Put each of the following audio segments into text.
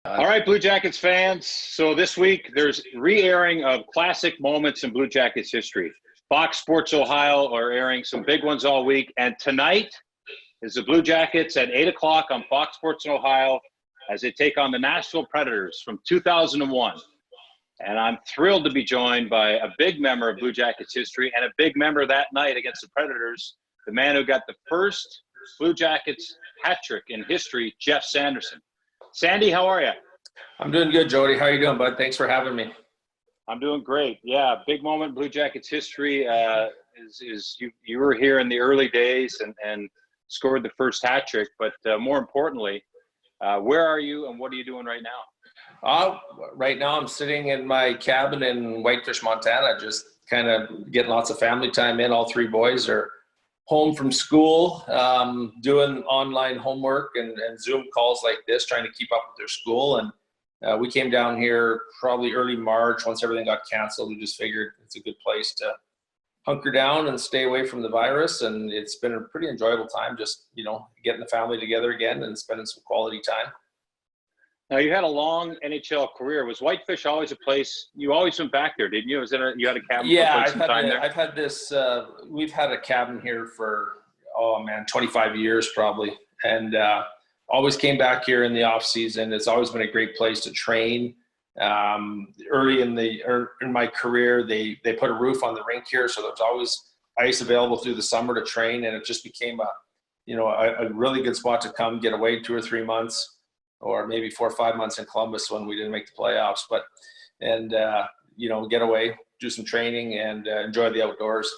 All right, Blue Jackets fans. So this week there's re-airing of classic moments in Blue Jackets history. Fox Sports Ohio are airing some big ones all week. And tonight is the Blue Jackets at 8 o'clock on Fox Sports in Ohio as they take on the Nashville Predators from 2001. And I'm thrilled to be joined by a big member of Blue Jackets history and a big member that night against the Predators, the man who got the first Blue Jackets hat trick in history, Geoff Sanderson. Sandy, how are you? I'm doing good, Jody. How are you doing, bud? Thanks for having me. I'm doing great. Yeah, big moment in Blue Jackets history. You were here in the early days and scored the first hat trick. But more importantly, where are you and what are you doing right now? Right now I'm sitting in my cabin in Whitefish, Montana, just kind of getting lots of family time in. All three boys are home from school, doing online homework and Zoom calls like this, trying to keep up with their school. And we came down here probably early March once everything got canceled. We just figured it's a good place to hunker down and stay away from the virus. And it's been a pretty enjoyable time, just, getting the family together again and spending some quality time. Now, you had a long NHL career. Was Whitefish always a place you always went back there, didn't you? You had a cabin? Yeah, I've had this. We've had a cabin here for 25 years probably, and always came back here in the off season. It's always been a great place to train. Early in my career, they put a roof on the rink here, so there was always ice available through the summer to train, and it just became a really good spot to come get away 2 or 3 months. Or maybe 4 or 5 months in Columbus when we didn't make the playoffs, get away, do some training, and enjoy the outdoors.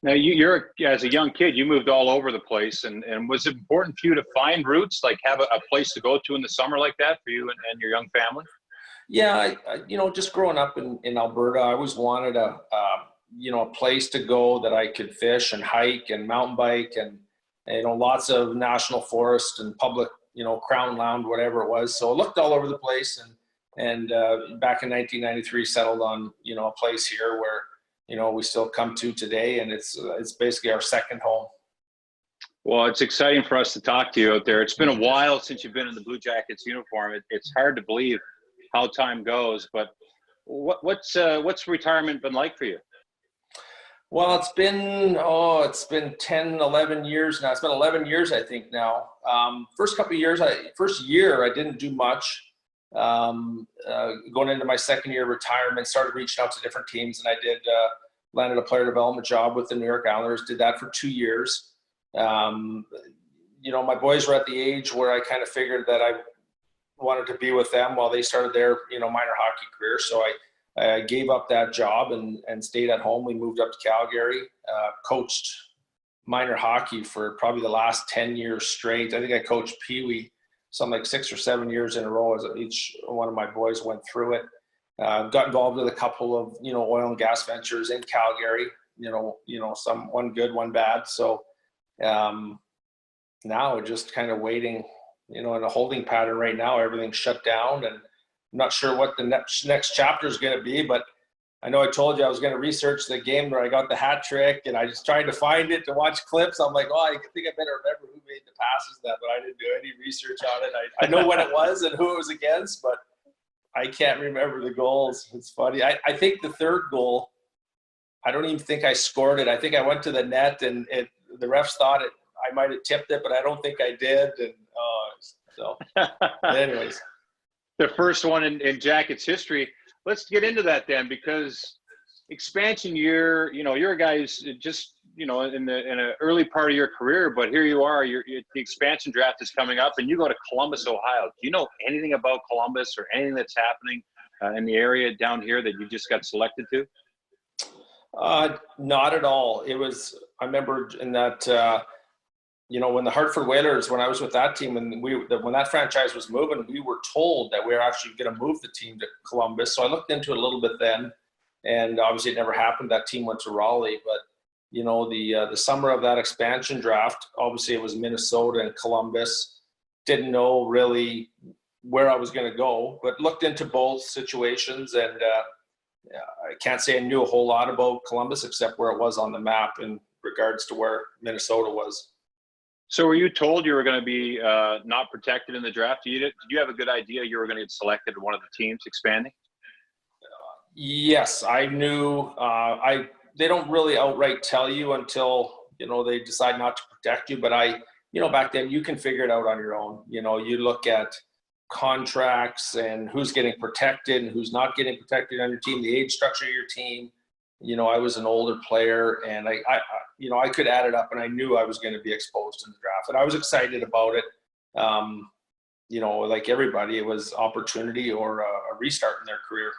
Now, you're as a young kid, you moved all over the place, and was it important for you to find roots, like have a place to go to in the summer like that for you and your young family? Yeah, just growing up in Alberta, I always wanted a place to go that I could fish and hike and mountain bike and lots of national forest and public Crown Land, whatever it was. So I looked all over the place and back in 1993 settled on, a place here where, we still come to today, and it's basically our second home. Well, it's exciting for us to talk to you out there. It's been a while since you've been in the Blue Jackets uniform. It's hard to believe how time goes, but what's retirement been like for you? Well, it's been 10, 11 years now. It's been 11 years, I think now. First year, I didn't do much. Going into my second year of retirement, started reaching out to different teams, and I landed a player development job with the New York Islanders, did that for 2 years. My boys were at the age where I kind of figured that I wanted to be with them while they started their, minor hockey career. So I gave up that job and stayed at home. We moved up to Calgary, coached minor hockey for probably the last 10 years straight. I think I coached Pee Wee something like 6 or 7 years in a row as each one of my boys went through it. Got involved with a couple of, oil and gas ventures in Calgary, some one good, one bad. So now just kind of waiting, in a holding pattern right now. Everything's shut down, and I'm not sure what the next chapter is going to be, but I know I told you I was going to research the game where I got the hat trick, and I just tried to find it to watch clips. I'm like, I think I better remember who made the passes but I didn't do any research on it. I know when it was and who it was against, but I can't remember the goals. It's funny. I think the third goal, I don't even think I scored it. I think I went to the net, and the refs thought I might have tipped it, but I don't think I did. And anyways. The first one in Jackets history. Let's get into that then, because expansion year, you're a guy who's just, in an early part of your career, but here you are, the expansion draft is coming up and you go to Columbus, Ohio. Do you know anything about Columbus or anything that's happening in the area down here that you just got selected to? Not at all. I remember in that, when the Hartford Whalers, when I was with that team, when that franchise was moving, we were told that we were actually going to move the team to Columbus. So I looked into it a little bit then, and obviously it never happened. That team went to Raleigh, but the summer of that expansion draft, obviously it was Minnesota and Columbus. Didn't know really where I was going to go, but looked into both situations, and I can't say I knew a whole lot about Columbus except where it was on the map in regards to where Minnesota was. So were you told you were going to be not protected in the draft? Did you have a good idea you were going to get selected in one of the teams expanding? Yes, I knew. They don't really outright tell you until, they decide not to protect you. But back then you can figure it out on your own. You look at contracts and who's getting protected and who's not getting protected on your team, the age structure of your team. I was an older player, and I could add it up, and I knew I was going to be exposed in the draft, and I was excited about it. Like everybody, it was opportunity or a restart in their career.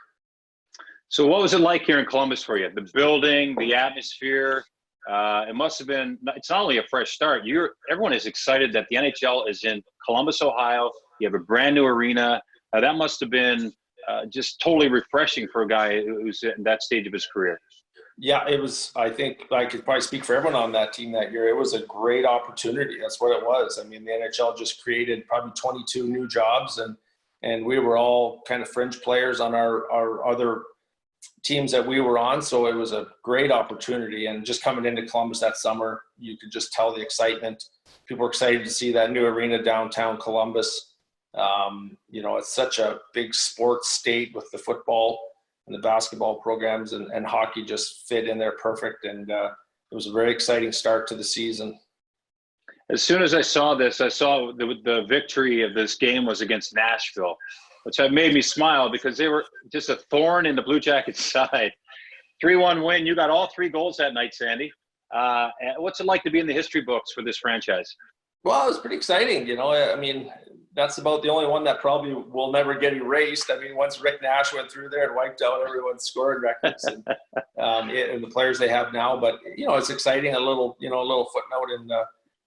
So what was it like here in Columbus for you? The building, the atmosphere, it must have been, it's not only a fresh start, everyone is excited that the NHL is in Columbus, Ohio. You have a brand new arena. That must have been just totally refreshing for a guy who's in that stage of his career. Yeah, it was. I think I could probably speak for everyone on that team that year. It was a great opportunity. That's what it was. I mean, the NHL just created probably 22 new jobs, and we were all kind of fringe players on our other teams that we were on. So it was a great opportunity. And just coming into Columbus that summer, you could just tell the excitement. People were excited to see that new arena downtown Columbus. It's such a big sports state with the football and the basketball programs, and hockey just fit in there perfect. And it was a very exciting start to the season. As soon as I saw this, I saw the victory of this game was against Nashville, which made me smile because they were just a thorn in the Blue Jackets' side. 3-1 win. You got all 3 goals that night, Sandy. What's it like to be in the history books for this franchise? Well, it was pretty exciting. I mean, that's about the only one that probably will never get erased. I mean, once Rick Nash went through there and wiped out everyone's scoring records and the players they have now. But, it's exciting, a little footnote in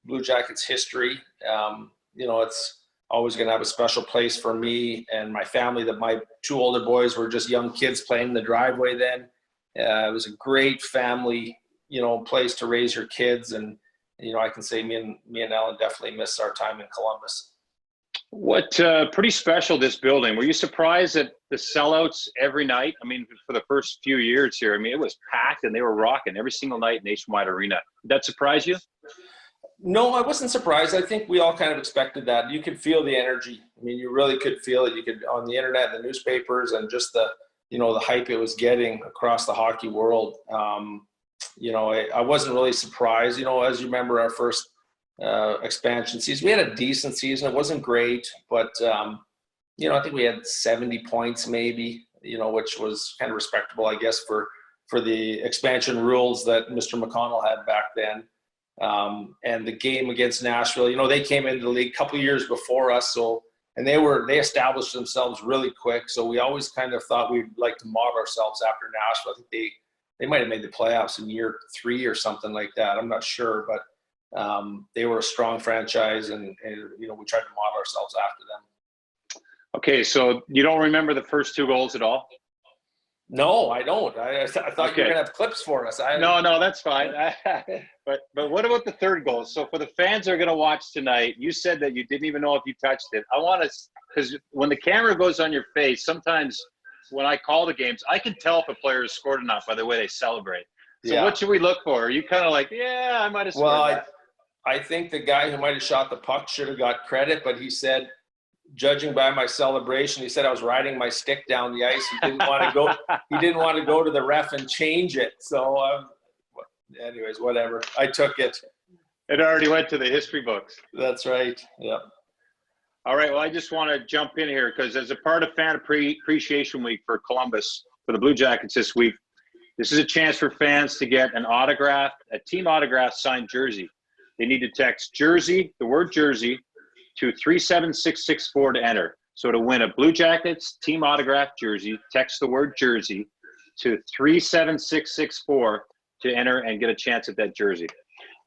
Blue Jackets history. It's always going to have a special place for me and my family, that my 2 older boys were just young kids playing in the driveway then. It was a great family, place to raise your kids. And, I can say me and Ellen definitely miss our time in Columbus. What pretty special, this building. Were you surprised at the sellouts every night? I mean, for the first few years here, it was packed and they were rocking every single night, Nationwide Arena. Did that surprise you? No, I wasn't surprised. I think we all kind of expected that. You could feel the energy. I mean, you really could feel it. You could, on the internet, the newspapers, and just the hype it was getting across the hockey world. I wasn't really surprised. As you remember, our first expansion season, we had a decent season. It wasn't great, but I think we had 70 points maybe, which was kind of respectable, I guess, for the expansion rules that Mr. McConnell had back then. And the game against Nashville, they came into the league a couple years before us, and they established themselves really quick. So we always kind of thought we'd like to model ourselves after Nashville. I think they might have made the playoffs in year 3 or something like that. I'm not sure, but they were a strong franchise, and we tried to model ourselves after them. Okay, so you don't remember the first 2 goals at all? No, I don't. I thought you were going to have clips for us. No, that's fine. But what about the 3rd goal? So for the fans that are going to watch tonight, you said that you didn't even know if you touched it. I want to, because when the camera goes on your face, sometimes when I call the games, I can tell if a player has scored or not by the way they celebrate. So What should we look for? Are you kind of like, yeah, I might have scored that? I think the guy who might have shot the puck should have got credit, but he said, judging by my celebration, he said I was riding my stick down the ice. He didn't want to go. He didn't want to go to the ref and change it. So, anyways, whatever. I took it. It already went to the history books. That's right. Yeah. All right. Well, I just want to jump in here because as a part of Fan Appreciation Week for Columbus, for the Blue Jackets this week, this is a chance for fans to get a team autograph signed jersey. They need to text jersey, the word jersey, to 37664 to enter. So to win a Blue Jackets team autograph jersey, text the word jersey to 37664 to enter and get a chance at that jersey.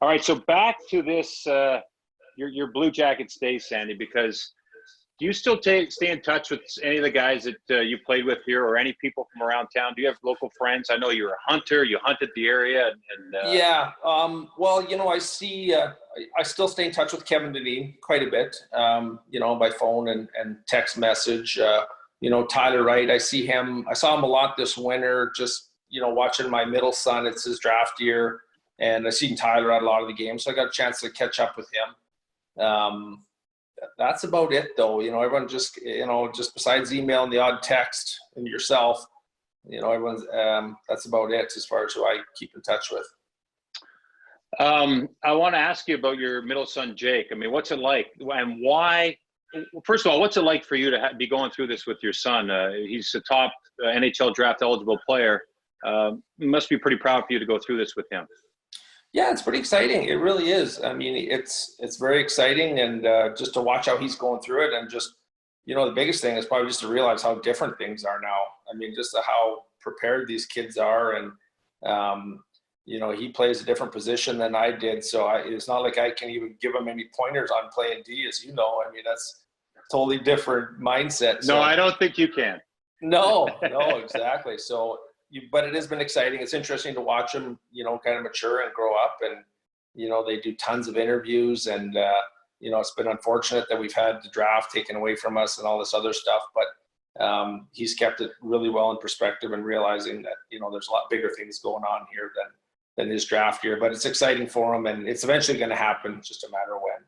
All right, so back to this, your Blue Jackets days, Sandy, because do you still stay in touch with any of the guys that you played with here or any people from around town? Do you have local friends? I know you're a hunter. You hunted the area. Yeah. Well, I see I still stay in touch with Kevin Deneen quite a bit, by phone and text message. Tyler Wright, I saw him a lot this winter, just, watching my middle son. It's his draft year. And I seen Tyler at a lot of the games. So I got a chance to catch up with him. That's about it, though. Everyone just besides email and the odd text and yourself, everyone's that's about it as far as who I keep in touch with. I want to ask you about your middle son, Jake. I mean, what's it like, and why? First of all, what's it like for you to be going through this with your son? He's a top NHL draft eligible player. It must be pretty proud for you to go through this with him. Yeah, it's pretty exciting. It really is. I mean, it's very exciting, and just to watch how he's going through it, and just the biggest thing is probably just to realize how different things are now. I mean, just how prepared these kids are, and he plays a different position than I did, so it's not like I can even give him any pointers on playing D, as you know. I mean, that's a totally different mindset. So. No, I don't think you can. No, exactly. So, but it has been exciting. It's interesting to watch them, kind of mature and grow up, and they do tons of interviews, and it's been unfortunate that we've had the draft taken away from us and all this other stuff, but he's kept it really well in perspective and realizing that there's a lot bigger things going on here than his draft year. But it's exciting for him, and it's eventually going to happen. It's just a matter of when.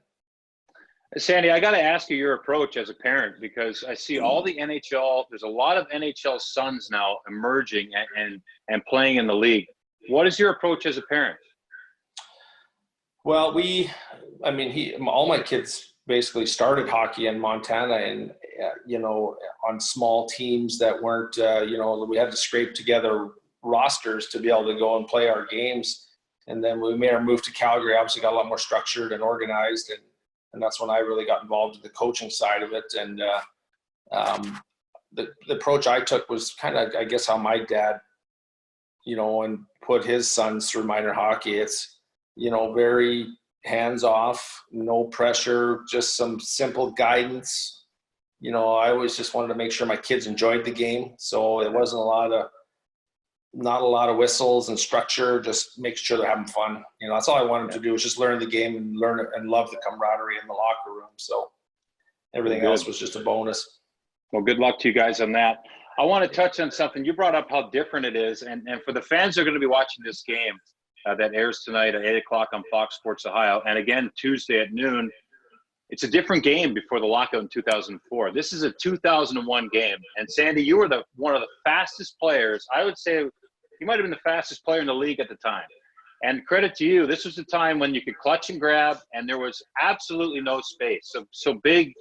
Sandy, I got to ask you your approach as a parent, because I see all the NHL. There's a lot of NHL sons now emerging and playing in the league. What is your approach as a parent? Well, all my kids basically started hockey in Montana, and on small teams that weren't, we had to scrape together rosters to be able to go and play our games. And then we made our move to Calgary, obviously got a lot more structured and organized, and that's when I really got involved in the coaching side of it. And the approach I took was kind of, I guess, how my dad, and put his sons through minor hockey. It's, very hands-off, no pressure, just some simple guidance. I always just wanted to make sure my kids enjoyed the game. So it wasn't not a lot of whistles and structure, just make sure they're having fun. That's all I wanted to do, was just learn the game and learn it and love the camaraderie in the locker room. So everything else was just a bonus. Well, good luck to you guys on that. I want to touch on something. You brought up how different it is. And for the fans that are going to be watching this game that airs tonight at 8 o'clock on Fox Sports Ohio, and again Tuesday at noon, it's a different game before the lockout in 2004. This is a 2001 game. And Sandy, you were one of the fastest players. I would say you might have been the fastest player in the league at the time. And credit to you, this was a time when you could clutch and grab, and there was absolutely no space. So big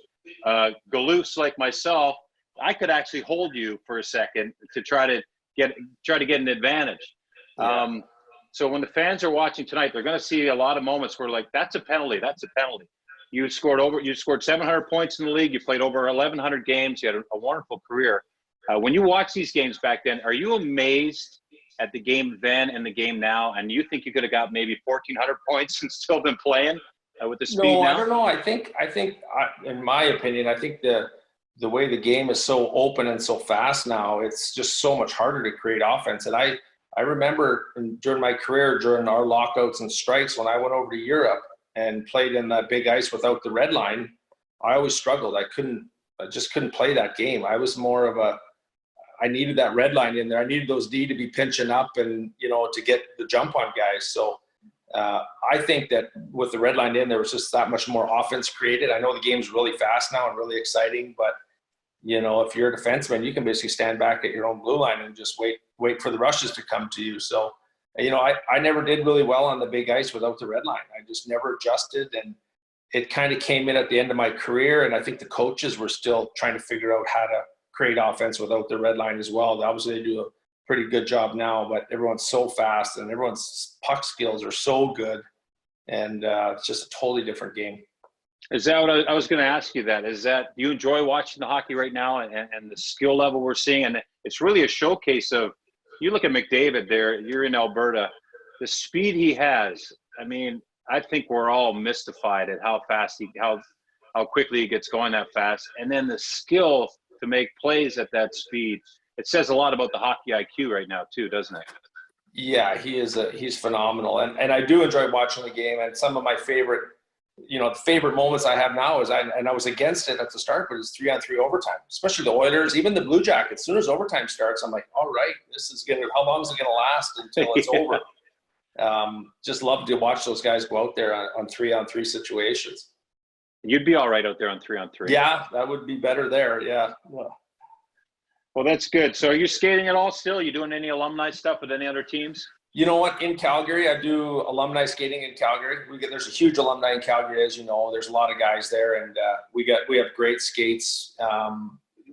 galoofs like myself, I could actually hold you for a second to try to get an advantage. Yeah. So when the fans are watching tonight, they're going to see a lot of moments where, like, that's a penalty. That's a penalty. You scored 700 points in the league. You played over 1,100 games. You had a wonderful career. When you watch these games back then, are you amazed at the game then and the game now? And you think you could have got maybe 1,400 points and still been playing with the speed now? No, I don't know. I think, in my opinion, I think the way the game is so open and so fast now, it's just so much harder to create offense. And I remember during my career, during our lockouts and strikes, when I went over to Europe and played in that big ice without the red line, I always struggled. I just couldn't play that game. I was more of I needed that red line in there. I needed those D to be pinching up and, to get the jump on guys. So I think that with the red line in, there was just that much more offense created. I know the game's really fast now and really exciting, but, if you're a defenseman, you can basically stand back at your own blue line and just wait for the rushes to come to you. So, I never did really well on the big ice without the red line. I just never adjusted, and it kind of came in at the end of my career. And I think the coaches were still trying to figure out how to create offense without the red line as well. Obviously they do a pretty good job now, but everyone's so fast and everyone's puck skills are so good. And it's just a totally different game. Is that what I was going to ask you that? Do you enjoy watching the hockey right now and the skill level we're seeing? And it's really a showcase of, you look at McDavid there, you're in Alberta, the speed he has. I mean, I think we're all mystified at how fast how quickly he gets going that fast. And then the skill to make plays at that speed. It says a lot about the hockey IQ right now too, doesn't it? Yeah, he's phenomenal. And I do enjoy watching the game. And some of my favorite moments I have now I was against it at the start, but it's 3-on-3 overtime, especially the Oilers, even the Blue Jackets. As soon as overtime starts, I'm like, all right, how long is it going to last until it's over? Just love to watch those guys go out there on 3-on-3 situations. You'd be all right out there on 3-on-3. Yeah, that would be better there. Yeah. Well, that's good. So are you skating at all still? Are you doing any alumni stuff with any other teams? You know what? In Calgary, I do alumni skating in Calgary. There's a huge alumni in Calgary, as you know. There's a lot of guys there, and we have great skates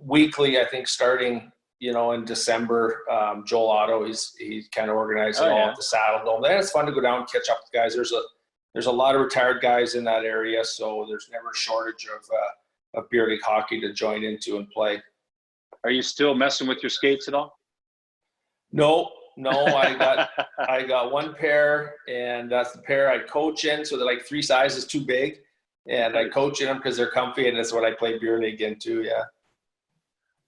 weekly. I think starting in December. Joel Otto, he's kind of organizing all at the Saddle Dome. And it's fun to go down and catch up with guys. There's a lot of retired guys in that area, so there's never a shortage of beer league hockey to join into and play. Are you still messing with your skates at all? No, I got one pair, and that's the pair I coach in. So they're like 3 sizes too big, and I coach in them because they're comfy, and that's what I play beer league in too. Yeah.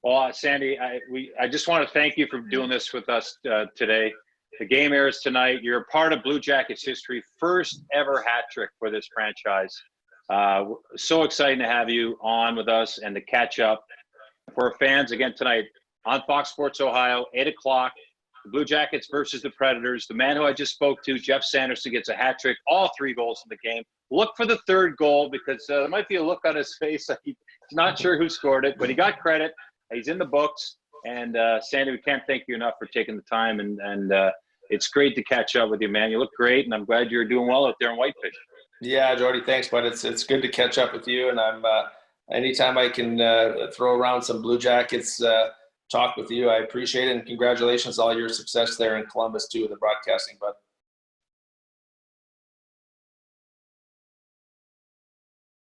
Well, Sandy, I just want to thank you for doing this with us today. The game airs tonight. You're a part of Blue Jackets history, first ever hat trick for this franchise. So exciting to have you on with us and to catch up. For our fans, again tonight on Fox Sports Ohio, 8 o'clock, the Blue Jackets versus the Predators. The man who I just spoke to, Geoff Sanderson, gets a hat trick, all 3 goals in the game. Look for the 3rd goal because there might be a look on his face like he's not sure who scored it, but he got credit. He's in the books. And Sandy, we can't thank you enough for taking the time. And it's great to catch up with you, man. You look great, and I'm glad you're doing well out there in Whitefish. Yeah, Jordy, thanks, bud. It's good to catch up with you, and I'm anytime I can throw around some Blue Jackets talk with you, I appreciate it, and congratulations on all your success there in Columbus too, the broadcasting, bud.